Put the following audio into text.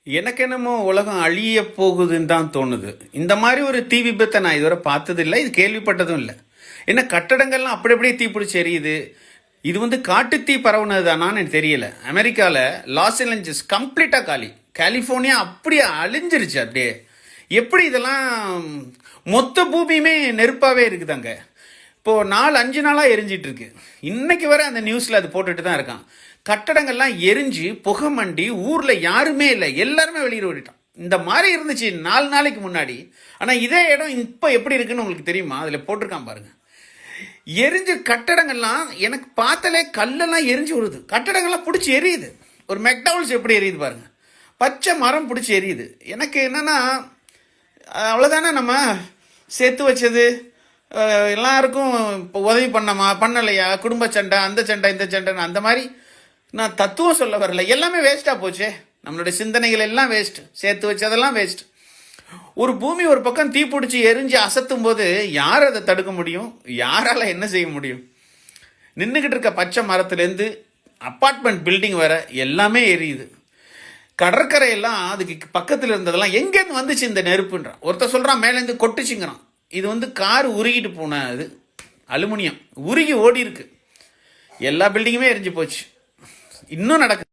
எனக்கு என்னமோ உலகம் அழிய போகுதுன்னு தான் தோணுது. இந்த மாதிரி ஒரு தீ விபத்தை நான் இதுவரை பார்த்ததில்லை, இது கேள்விப்பட்டதும் இல்லை. என்ன கட்டடங்கள்லாம் அப்படி அப்படியே தீப்பிடிச்சு எரியுது. இது வந்து காட்டுத்தீ பரவுனது தானான்னு எனக்கு தெரியல. அமெரிக்காவில் லாஸ் ஏஞ்சல்ஸ் கம்ப்ளீட்டாக காலி, கலிஃபோர்னியா அப்படியே அழிஞ்சிருச்சு. அப்படியே எப்படி இதெல்லாம் மொத்த பூமியுமே நெருப்பாகவே இருக்குதாங்க. இப்போது 4-5 நாளாக எரிஞ்சிட்டு இருக்கு. இன்னைக்கு வரை அந்த நியூஸில் அது போட்டுட்டு தான் இருக்கான். கட்டடங்கள்லாம் எரிஞ்சு புகை மண்டி ஊரில் யாருமே இல்லை, எல்லாருமே வெளியே ஓடிட்டான். இந்த மாதிரி இருந்துச்சு 4 நாளைக்கு முன்னாடி. ஆனால் இதே இடம் இப்போ எப்படி இருக்குன்னு உங்களுக்கு தெரியுமா? அதில் போட்டிருக்கான் பாருங்க. எரிஞ்சு கட்டடங்கள்லாம் எனக்கு பார்த்தாலே கல்லெல்லாம் எரிஞ்சு வருது. கட்டடங்கள்லாம் பிடிச்சி எரியுது. ஒரு மெக்டவுல்ஸ் எப்படி எரியுது பாருங்க. பச்சை மரம் பிடிச்சி எரியுது. எனக்கு என்னன்னா அவ்வளோதானே, நம்ம சேர்த்து வச்சது எல்லாருக்கும் இப்போ உதவி பண்ணமா பண்ணலையா, குடும்ப சண்டை, அந்த சண்டை இந்த சண்டைன்னு அந்த மாதிரி நான் தத்துவம் சொல்ல வரல. எல்லாமே வேஸ்ட்டாக போச்சே. நம்மளுடைய சிந்தனைகள் எல்லாம் வேஸ்ட், சேர்த்து வச்சதெல்லாம் வேஸ்ட். ஒரு பூமி ஒரு பக்கம் தீப்பிடிச்சி எரிஞ்சு அசத்தும் போது யார் அதை தடுக்க முடியும்? யாரால என்ன செய்ய முடியும்? நின்றுக்கிட்டு இருக்க பச்சை மரத்துலேருந்து அப்பார்ட்மெண்ட் பில்டிங் வர எல்லாமே எரியுது. கடற்கரையெல்லாம் அதுக்கு பக்கத்தில் இருந்ததெல்லாம் எங்கேருந்து வந்துச்சு இந்த நெருப்புன்றான். ஒருத்தர் சொல்கிறான் மேலேருந்து கொட்டுச்சுங்கிறான். இது வந்து கார் உருகிட்டு போன அது அலுமினியம் உருகி ஓடி இருக்கு. எல்லா பில்டிங்குமே எரிஞ்சு போச்சு. இன்னும் நடக்குது.